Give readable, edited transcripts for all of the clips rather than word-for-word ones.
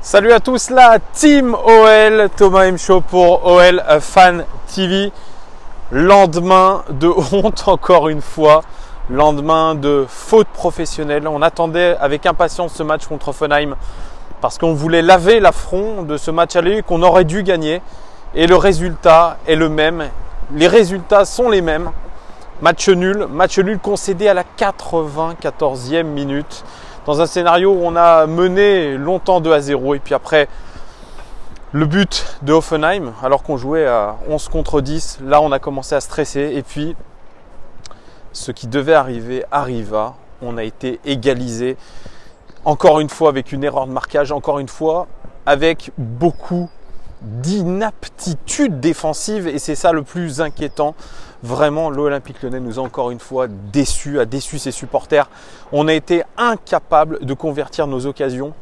Salut à tous, la team OL, Thomas M. Show pour OL Fan TV. Lendemain de honte encore une fois, lendemain de faute professionnelle. On attendait avec impatience ce match contre Offenheim parce qu'on voulait laver l'affront de ce match aller qu'on aurait dû gagner. Et le résultat est le même. Les résultats sont les mêmes. Match nul concédé à la 94e minute. Dans un scénario où on a mené longtemps 2-0 et puis après le but de Offenheim alors qu'on jouait à 11 contre 10, là on a commencé à stresser et puis ce qui devait arriver arriva, on a été égalisé encore une fois avec une erreur de marquage, encore une fois avec beaucoup d'inaptitude défensive et c'est ça le plus inquiétant. Vraiment, l'Olympique Lyonnais nous a encore une fois déçus, a déçu ses supporters. On a été incapable de convertir nos occasions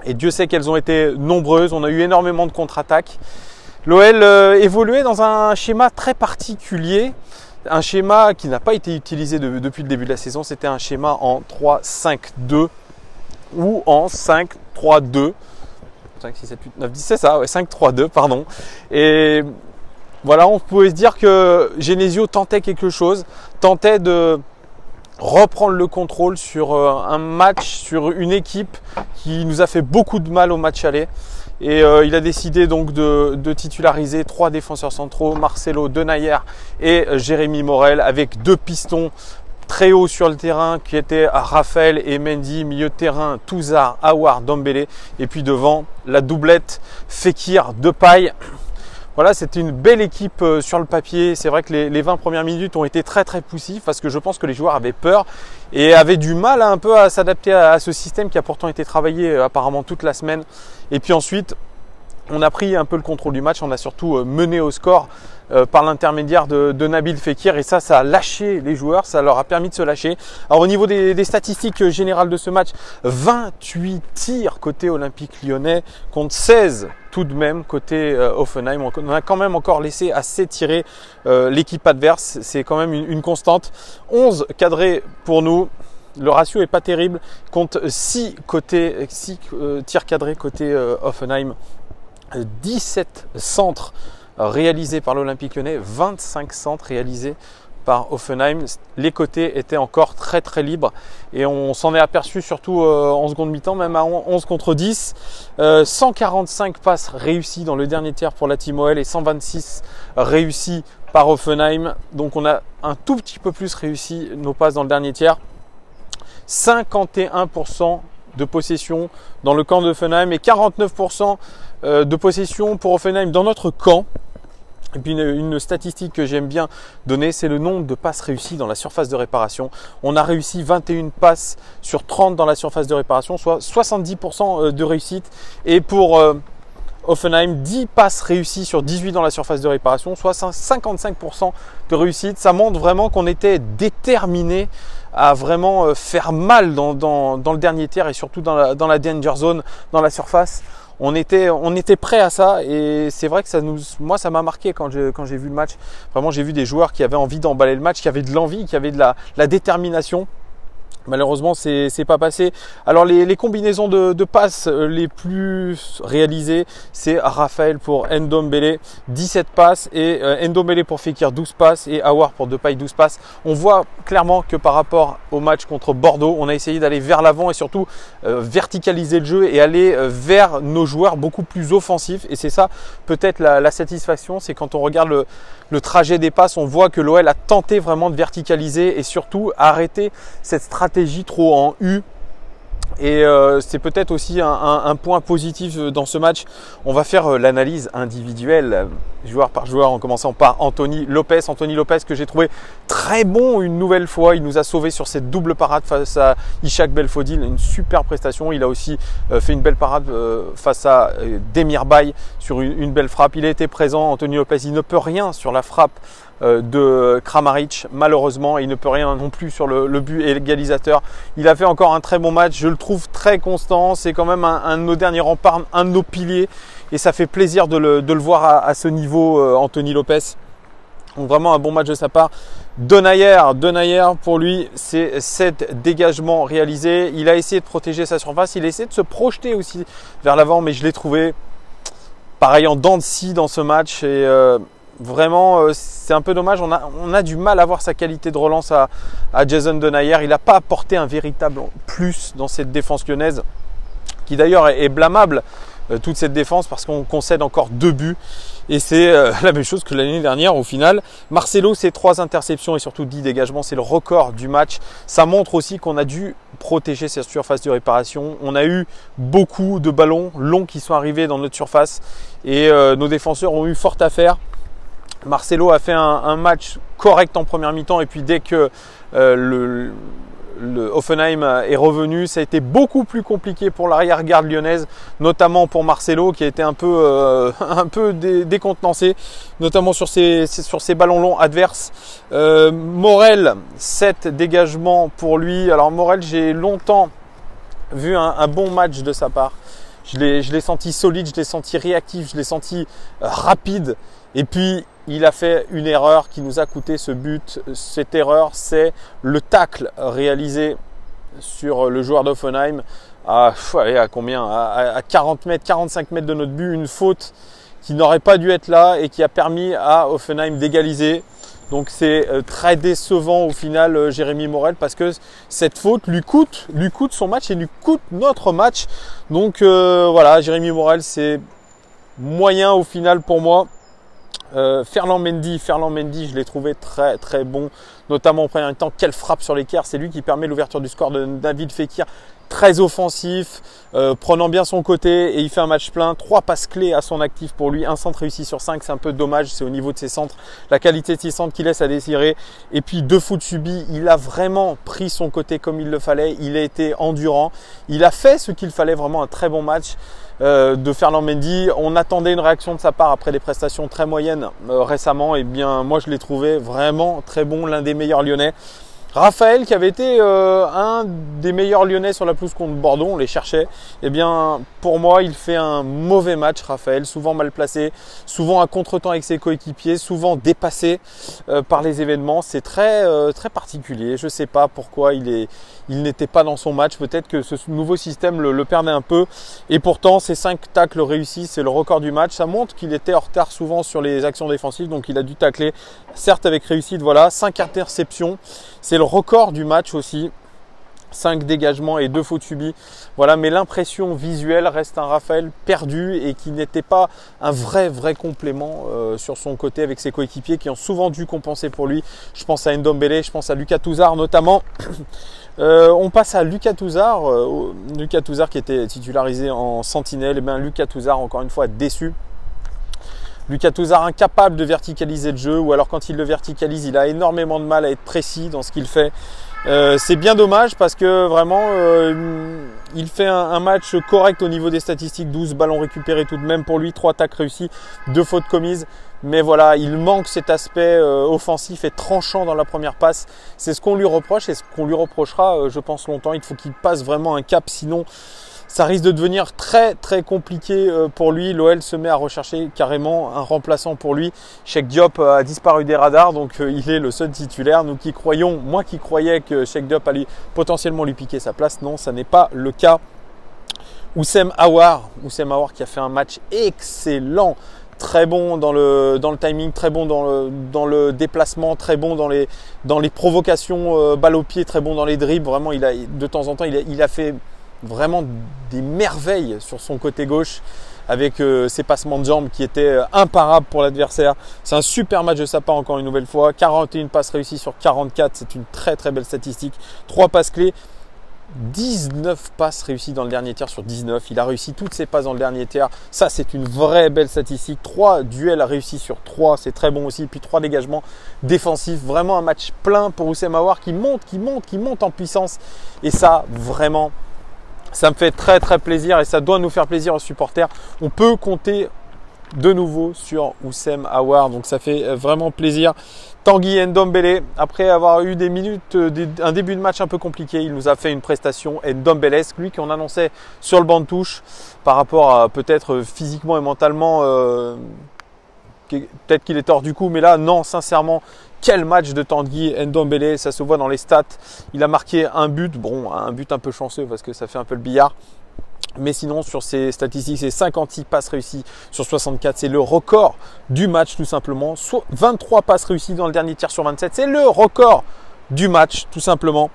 et Dieu sait qu'elles ont été nombreuses. On a eu énormément de contre-attaques. L'OL évoluait dans un schéma très particulier, un schéma qui n'a pas été utilisé depuis le début de la saison. C'était un schéma en 3-5-2 ou en 5-3-2. 5, 6, 7, 8, 9, 10, c'est ça, ouais, 5-3-2, pardon. Et voilà, on pouvait se dire que Genesio tentait quelque chose, tentait de reprendre le contrôle sur un match, sur une équipe qui nous a fait beaucoup de mal au match aller. Et il a décidé donc de titulariser 3 défenseurs centraux, Marcelo, Denayer et Jérémy Morel, avec 2 pistons très haut sur le terrain qui étaient Raphaël et Mendy, milieu de terrain Touzard, Aouar, Dombele et puis devant la doublette Fekir, Depay. Voilà, c'était une belle équipe sur le papier. C'est vrai que les 20 premières minutes ont été très poussifs parce que je pense que les joueurs avaient peur et avaient du mal un peu à s'adapter à ce système qui a pourtant été travaillé apparemment toute la semaine. Et puis ensuite, on a pris un peu le contrôle du match. On a surtout mené au score par l'intermédiaire de Nabil Fekir et ça a lâché les joueurs, ça leur a permis de se lâcher. Alors au niveau des statistiques générales de ce match, 28 tirs côté Olympique Lyonnais contre 16 tout de même côté Offenheim. On a quand même encore laissé assez tirer l'équipe adverse, c'est quand même une constante. 11 cadrés pour nous. Le ratio est pas terrible, compte 6 tirs cadrés côté Offenheim, 17 centres réalisés par l'Olympique Lyonnais, 25 centres réalisés par Offenheim. Les côtés étaient encore très libres et on s'en est aperçu surtout en seconde mi-temps, même à 11 contre 10. 145 passes réussies dans le dernier tiers pour la Team OL et 126 réussies par Offenheim. Donc on a un tout petit peu plus réussi nos passes dans le dernier tiers. 51% de possession dans le camp d'Offenheim et 49% de possession pour Offenheim dans notre camp. Et puis une statistique que j'aime bien donner, c'est le nombre de passes réussies dans la surface de réparation. On a réussi 21 passes sur 30 dans la surface de réparation, soit 70% de réussite. Et pour Offenheim, 10 passes réussies sur 18 dans la surface de réparation, soit 55% de réussite. Ça montre vraiment qu'on était déterminé à vraiment faire mal dans le dernier tiers et surtout dans la danger zone, dans la surface. On était prêt à ça et c'est vrai que moi ça m'a marqué quand j'ai vu le match. Vraiment, j'ai vu des joueurs qui avaient envie d'emballer le match, qui avaient de l'envie, qui avaient de la détermination. Malheureusement, c'est pas passé. Alors les combinaisons de passes les plus réalisées, c'est Raphaël pour Ndombele, 17 passes et Ndombele pour Fekir, 12 passes et Aouar pour Depay, 12 passes. On voit clairement que par rapport au match contre Bordeaux, on a essayé d'aller vers l'avant et surtout verticaliser le jeu et aller vers nos joueurs beaucoup plus offensifs. Et c'est ça peut-être la satisfaction, c'est quand on regarde le trajet des passes, on voit que l'OL a tenté vraiment de verticaliser et surtout arrêter cette stratégie trop en U. Et c'est peut-être aussi un point positif dans ce match. On va faire l'analyse individuelle, joueur par joueur, en commençant par Anthony Lopez. Anthony Lopez que j'ai trouvé très bon une nouvelle fois. Il nous a sauvés sur cette double parade face à Ishak Belfodil. Une super prestation. Il a aussi fait une belle parade face à Demir Bay sur une belle frappe. Il a été présent, Anthony Lopez. Il ne peut rien sur la frappe de Kramaric, malheureusement. Il ne peut rien non plus sur le but égalisateur. Il a fait encore un très bon match. Je le trouve très constant. C'est quand même un de nos derniers remparts, un de nos piliers. Et ça fait plaisir de le voir à ce niveau, Anthony Lopez. Donc vraiment un bon match de sa part. Denayer pour lui, c'est 7 dégagements réalisés. Il a essayé de protéger sa surface, il a essayé de se projeter aussi vers l'avant, mais je l'ai trouvé pareil en dents de scie dans ce match. Et vraiment, c'est un peu dommage. On a du mal à voir sa qualité de relance à Jason Denayer. Il n'a pas apporté un véritable plus dans cette défense lyonnaise, qui d'ailleurs est blâmable, toute cette défense, parce qu'on concède encore 2 buts. Et c'est la même chose que l'année dernière au final. Marcelo, c'est 3 interceptions et surtout 10 dégagements. C'est le record du match. Ça montre aussi qu'on a dû protéger cette surface de réparation. On a eu beaucoup de ballons longs qui sont arrivés dans notre surface. Et nos défenseurs ont eu fort à faire. Marcelo a fait un match correct en première mi-temps. Et puis dès que le Hoffenheim est revenu, ça a été beaucoup plus compliqué pour l'arrière-garde lyonnaise, notamment pour Marcelo qui a été un peu décontenancé, notamment sur ces ballons longs adverses. Morel, 7 dégagements pour lui. Alors Morel, j'ai longtemps vu un bon match de sa part. Je l'ai senti solide, je l'ai senti réactif, je l'ai senti rapide. Et puis, il a fait une erreur qui nous a coûté ce but. Cette erreur, c'est le tacle réalisé sur le joueur d'Hoffenheim à combien ? À 40 mètres, 45 mètres de notre but. Une faute qui n'aurait pas dû être là et qui a permis à Hoffenheim d'égaliser. Donc c'est très décevant au final, Jérémy Morel, parce que cette faute lui coûte son match et lui coûte notre match. Donc voilà, Jérémy Morel, c'est moyen au final pour moi. Ferland Mendy, je l'ai trouvé très très bon, notamment au premier temps. Quelle frappe sur l'équerre, c'est lui qui permet l'ouverture du score de David Fekir, très offensif, prenant bien son côté, et il fait un match plein. 3 passes clés à son actif pour lui, un centre réussi sur 5, c'est un peu dommage, c'est au niveau de ses centres, la qualité de ses centres qui laisse à désirer. Et puis 2 fautes subies, il a vraiment pris son côté comme il le fallait, il a été endurant, il a fait ce qu'il fallait, vraiment un très bon match de Ferland Mendy. On attendait une réaction de sa part après des prestations très moyennes récemment. Et bien moi je l'ai trouvé vraiment très bon, l'un des meilleurs lyonnais. Raphaël, qui avait été un des meilleurs lyonnais sur la pelouse contre Bordeaux, on les cherchait. Eh bien, pour moi, il fait un mauvais match, Raphaël, souvent mal placé, souvent à contre-temps avec ses coéquipiers, souvent dépassé par les événements. C'est très particulier. Je ne sais pas pourquoi il n'était pas dans son match. Peut-être que ce nouveau système le perdait un peu. Et pourtant, ces 5 tacles réussis, c'est le record du match. Ça montre qu'il était en retard souvent sur les actions défensives, donc il a dû tacler, certes avec réussite. Voilà, 5 interceptions. C'est le record du match aussi, 5 dégagements et 2 fautes subies. Voilà, mais l'impression visuelle reste un Raphaël perdu et qui n'était pas un vrai complément sur son côté avec ses coéquipiers qui ont souvent dû compenser pour lui. Je pense à Ndombele, je pense à Lucas Touzard notamment. On passe à Lucas Touzard. Lucas Touzard qui était titularisé en sentinelle. Et bien Lucas Touzard, encore une fois, déçu. Lucas Touzard incapable de verticaliser le jeu, ou alors quand il le verticalise, il a énormément de mal à être précis dans ce qu'il fait. C'est bien dommage parce que vraiment il fait un match correct au niveau des statistiques, 12 ballons récupérés tout de même pour lui, 3 tacles réussis, 2 fautes commises. Mais voilà, il manque cet aspect offensif et tranchant dans la première passe. C'est ce qu'on lui reproche et ce qu'on lui reprochera, je pense, longtemps. Il faut qu'il passe vraiment un cap, sinon ça risque de devenir très compliqué pour lui. L'OL se met à rechercher carrément un remplaçant pour lui. Cheikh Diop a disparu des radars, donc il est le seul titulaire. Nous qui croyons, moi qui croyais que Cheikh Diop allait potentiellement lui piquer sa place, non, ça n'est pas le cas. Oussem Aouar qui a fait un match excellent, très bon dans le timing, très bon dans le déplacement, très bon dans les provocations balle au pied, très bon dans les dribbles. Vraiment, de temps en temps, il a fait vraiment des merveilles sur son côté gauche avec ses passements de jambes qui étaient imparables pour l'adversaire. C'est un super match de sa part encore une nouvelle fois. 41 passes réussies sur 44, c'est une très belle statistique. 3 passes clés, 19 passes réussies dans le dernier tiers sur 19. Il a réussi toutes ses passes dans le dernier tiers. Ça, c'est une vraie belle statistique. 3 duels réussis sur 3, c'est très bon aussi. Puis 3 dégagements défensifs. Vraiment un match plein pour Oussem Aouar qui monte en puissance. Et ça, vraiment, ça me fait très plaisir et ça doit nous faire plaisir aux supporters. On peut compter de nouveau sur Oussem Aouar, donc ça fait vraiment plaisir. Tanguy Ndombele, après avoir eu des minutes, un début de match un peu compliqué, il nous a fait une prestation Ndombelesque, lui qu'on annonçait sur le banc de touche par rapport à peut-être physiquement et mentalement peut-être qu'il est hors du coup, mais là, non, sincèrement, quel match de Tanguy Ndombele, ça se voit dans les stats. Il a marqué un but, bon, un but un peu chanceux parce que ça fait un peu le billard. Mais sinon, sur ses statistiques, c'est 56 passes réussies sur 64. C'est le record du match, tout simplement. 23 passes réussies dans le dernier tir sur 27. C'est le record du match, tout simplement.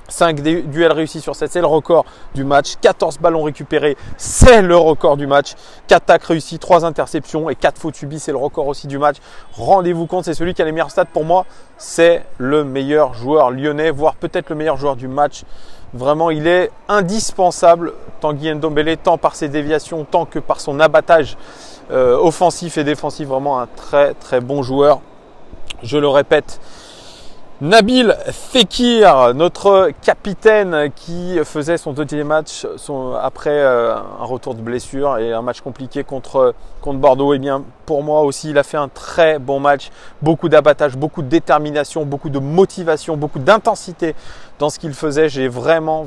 5 duels réussis sur 7, c'est le record du match. 14 ballons récupérés, c'est le record du match. 4 tacles réussis, 3 interceptions et 4 fautes subies, c'est le record aussi du match. Rendez-vous compte, c'est celui qui a les meilleurs stats pour moi. C'est le meilleur joueur lyonnais, voire peut-être le meilleur joueur du match. Vraiment, il est indispensable, Tanguy Ndombele, tant par ses déviations, tant que par son abattage offensif et défensif. Vraiment un très très bon joueur. Je le répète. Nabil Fekir, notre capitaine qui faisait son deuxième match après un retour de blessure et un match compliqué contre Bordeaux. Et bien pour moi aussi, il a fait un très bon match. Beaucoup d'abattage, beaucoup de détermination, beaucoup de motivation, beaucoup d'intensité dans ce qu'il faisait. J'ai vraiment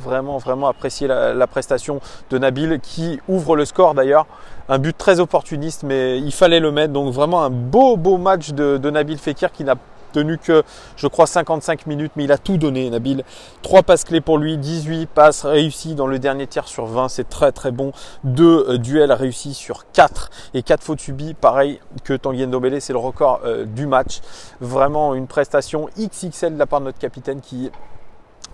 apprécié la prestation de Nabil qui ouvre le score d'ailleurs. Un but très opportuniste, mais il fallait le mettre. Donc vraiment un beau match de Nabil Fekir qui n'a tenu que, je crois, 55 minutes, mais il a tout donné, Nabil. 3 passes clés pour lui, 18 passes réussies dans le dernier tiers sur 20, c'est très très bon. 2 duels réussis sur 4 et 4 fautes subies, pareil que Tanguy Ndombele, c'est le record du match. Vraiment une prestation XXL de la part de notre capitaine qui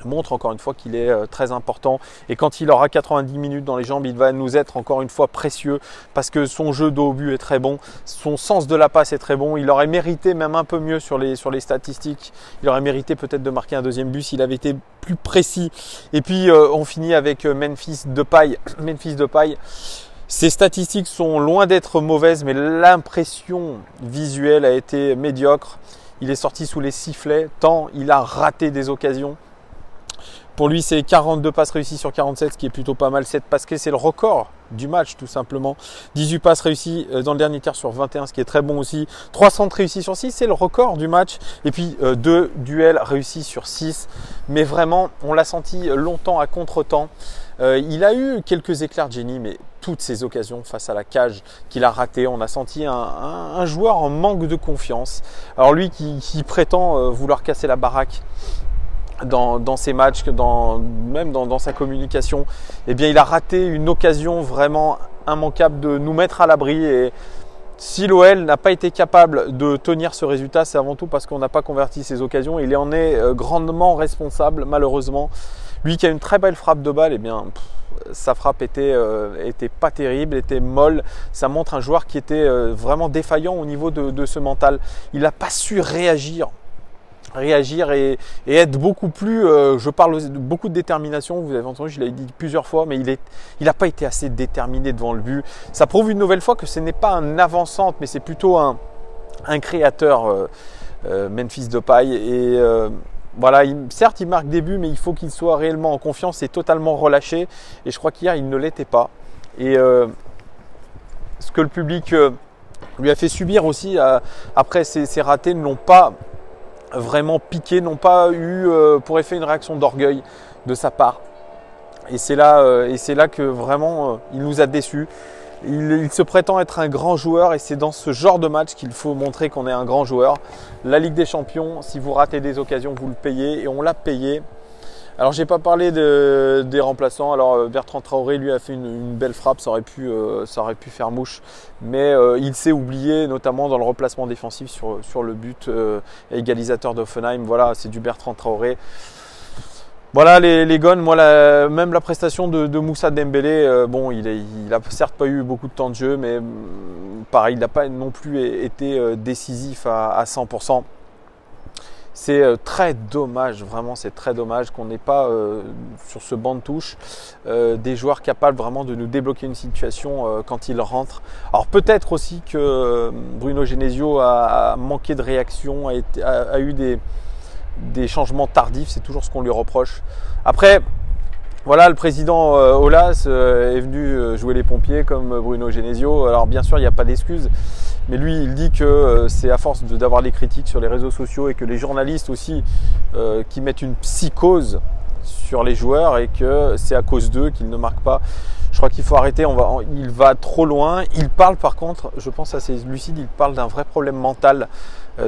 montre encore une fois qu'il est très important, et quand il aura 90 minutes dans les jambes, il va nous être encore une fois précieux parce que son jeu dos au but est très bon, son sens de la passe est très bon. Il aurait mérité même un peu mieux sur les statistiques, il aurait mérité peut-être de marquer un deuxième but s'il avait été plus précis. Et puis on finit avec Memphis Depay. Ses statistiques sont loin d'être mauvaises, mais l'impression visuelle a été médiocre. Il est sorti sous les sifflets tant il a raté des occasions. Pour lui, c'est 42 passes réussies sur 47, ce qui est plutôt pas mal. 7 passes clés, c'est le record du match tout simplement. 18 passes réussies dans le dernier tiers sur 21, ce qui est très bon aussi. 3 centres réussis sur 6, c'est le record du match. Et puis 2 duels réussis sur 6. Mais vraiment, on l'a senti longtemps à contre-temps. Il a eu quelques éclairs de génie, mais toutes ces occasions face à la cage qu'il a raté, on a senti un joueur en manque de confiance. Alors lui qui prétend vouloir casser la baraque dans ses matchs, même dans sa communication, eh bien il a raté une occasion vraiment immanquable de nous mettre à l'abri. Et si l'OL n'a pas été capable de tenir ce résultat, c'est avant tout parce qu'on n'a pas converti ces occasions. Il en est grandement responsable, malheureusement. Lui qui a une très belle frappe de balle, eh bien sa frappe était pas terrible, était molle. Ça montre un joueur qui était vraiment défaillant au niveau de ce mental. Il n'a pas su réagir et être beaucoup plus, je parle de beaucoup de détermination, vous avez entendu, je l'ai dit plusieurs fois, mais il n'a pas été assez déterminé devant le but. Ça prouve une nouvelle fois que ce n'est pas un avant-centre, mais c'est plutôt un créateur, Memphis Depay. Et voilà, certes il marque des buts, mais il faut qu'il soit réellement en confiance et totalement relâché. Et je crois qu'hier il ne l'était pas. Et ce que le public lui a fait subir aussi après ces ratés ne l'ont pas vraiment piqué, n'ont pas eu pour effet une réaction d'orgueil de sa part. Et c'est là que vraiment il nous a déçus. Il se prétend être un grand joueur et c'est dans ce genre de match qu'il faut montrer qu'on est un grand joueur. La Ligue des Champions, si vous ratez des occasions, vous le payez, et on l'a payé. Alors j'ai pas parlé des remplaçants. Alors Bertrand Traoré lui a fait une belle frappe, ça aurait pu faire mouche, mais il s'est oublié notamment dans le replacement défensif sur le but égalisateur d'Hoffenheim. Voilà, c'est du Bertrand Traoré. Voilà les gones. Moi même la prestation de Moussa Dembélé, bon il a certes pas eu beaucoup de temps de jeu, mais pareil il n'a pas non plus été décisif à 100%. C'est très dommage, vraiment c'est très dommage qu'on n'ait pas sur ce banc de touche des joueurs capables vraiment de nous débloquer une situation quand ils rentrent. Alors peut-être aussi que Bruno Genesio a manqué de réaction, a eu des changements tardifs, c'est toujours ce qu'on lui reproche. Après, voilà, le président Aulas est venu jouer les pompiers comme Bruno Genesio. Alors bien sûr, il n'y a pas d'excuses, mais lui, il dit que c'est à force d'avoir des critiques sur les réseaux sociaux et que les journalistes aussi qui mettent une psychose sur les joueurs et que c'est à cause d'eux qu'ils ne marquent pas. Je crois qu'il faut arrêter, il va trop loin. Il parle par contre, je pense assez lucide, il parle d'un vrai problème mental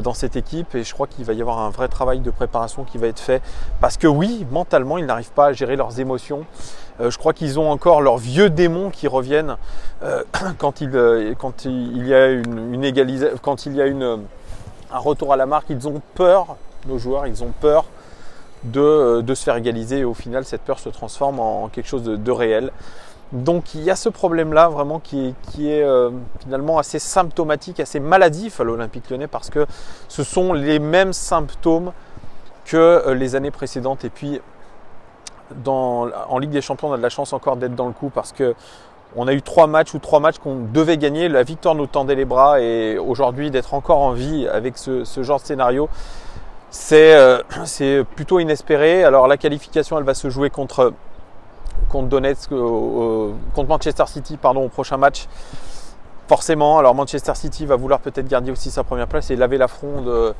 dans cette équipe et je crois qu'il va y avoir un vrai travail de préparation qui va être fait parce que oui, mentalement, ils n'arrivent pas à gérer leurs émotions. Je crois qu'ils ont encore leurs vieux démons qui reviennent quand il y a une égalisation, quand il y a un retour à la marque. Ils ont peur, nos joueurs, ils ont peur de se faire égaliser et au final, cette peur se transforme en quelque chose de réel. Donc il y a ce problème-là vraiment qui est finalement assez symptomatique, assez maladif à l'Olympique Lyonnais parce que ce sont les mêmes symptômes que les années précédentes. Et puis en Ligue des Champions, on a de la chance encore d'être dans le coup parce que on a eu 3 matchs qu'on devait gagner. La victoire nous tendait les bras et aujourd'hui d'être encore en vie avec ce genre de scénario, c'est plutôt inespéré. Alors la qualification, elle va se jouer contre Donetsk, contre Manchester City au prochain match. Forcément, alors Manchester City va vouloir peut-être garder aussi sa première place et laver l'affront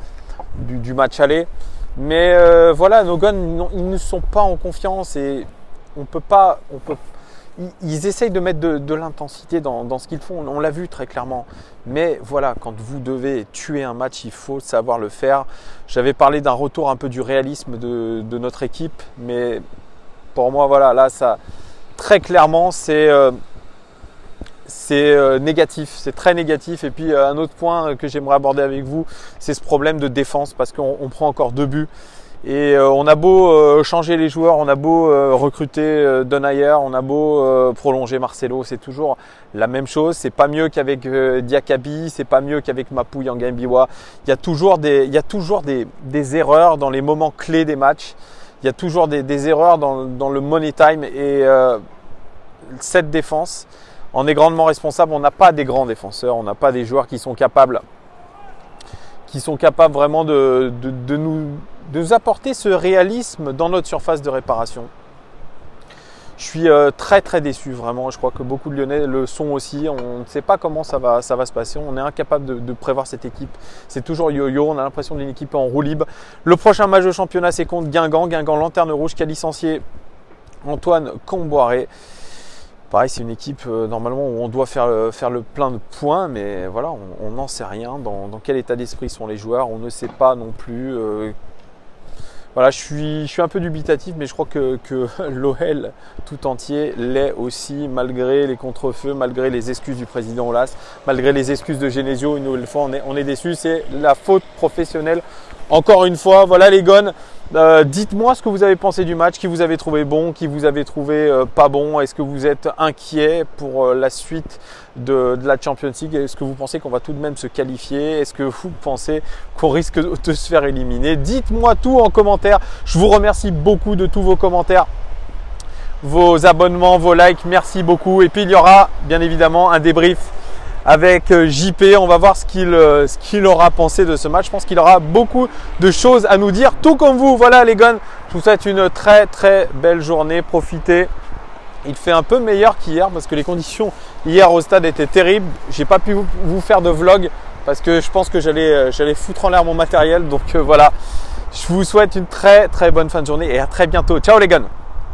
du match aller. Mais voilà, nos gars, ils ne sont pas en confiance et ils essayent de mettre de l'intensité dans ce qu'ils font. On l'a vu très clairement. Mais voilà, quand vous devez tuer un match, il faut savoir le faire. J'avais parlé d'un retour un peu du réalisme de notre équipe, mais pour moi, voilà, là, ça, très clairement, c'est négatif, c'est très négatif. Et puis, un autre point que j'aimerais aborder avec vous, c'est ce problème de défense parce qu'on prend encore 2 buts. Et on a beau changer les joueurs, on a beau recruter Denayer, on a beau prolonger Marcelo, c'est toujours la même chose. C'est pas mieux qu'avec Diakabi, c'est pas mieux qu'avec Mapou Yangambiwa. Il y a toujours des erreurs dans les moments clés des matchs. Il y a toujours des erreurs dans le money time et cette défense en est grandement responsable. On n'a pas des grands défenseurs, on n'a pas des joueurs qui sont capables vraiment de nous apporter ce réalisme dans notre surface de réparation. Je suis très très déçu vraiment. Je crois que beaucoup de Lyonnais le sont aussi. On ne sait pas comment ça va se passer. On est incapable de prévoir cette équipe. C'est toujours yo-yo. On a l'impression d'une équipe en roue libre. Le prochain match de championnat, c'est contre Guingamp. Guingamp, lanterne rouge, qui a licencié Antoine Comboiré. Pareil, c'est une équipe normalement où on doit faire le plein de points, mais voilà, on n'en sait rien. Dans quel état d'esprit sont les joueurs, on ne sait pas non plus. Voilà, je suis un peu dubitatif, mais je crois que l'OL tout entier l'est aussi, malgré les contrefeux, malgré les excuses du président Aulas, malgré les excuses de Genesio. Une nouvelle fois, on est déçus. C'est la faute professionnelle. Encore une fois, voilà les gones. Dites-moi ce que vous avez pensé du match, qui vous avez trouvé bon, qui vous avez trouvé pas bon. Est-ce que vous êtes inquiet pour la suite de la Champions League? Est-ce que vous pensez qu'on va tout de même se qualifier? Est-ce que vous pensez qu'on risque de se faire éliminer? Dites-moi tout en commentaire. Je vous remercie beaucoup de tous vos commentaires, vos abonnements, vos likes. Merci beaucoup. Et puis il y aura bien évidemment un débrief avec JP, on va voir ce qu'il aura pensé de ce match. Je pense qu'il aura beaucoup de choses à nous dire, tout comme vous. Voilà les gars, je vous souhaite une très très belle journée. Profitez. Il fait un peu meilleur qu'hier parce que les conditions hier au stade étaient terribles. J'ai pas pu vous faire de vlog parce que je pense que j'allais foutre en l'air mon matériel. Donc voilà, je vous souhaite une très très bonne fin de journée et à très bientôt. Ciao les gars.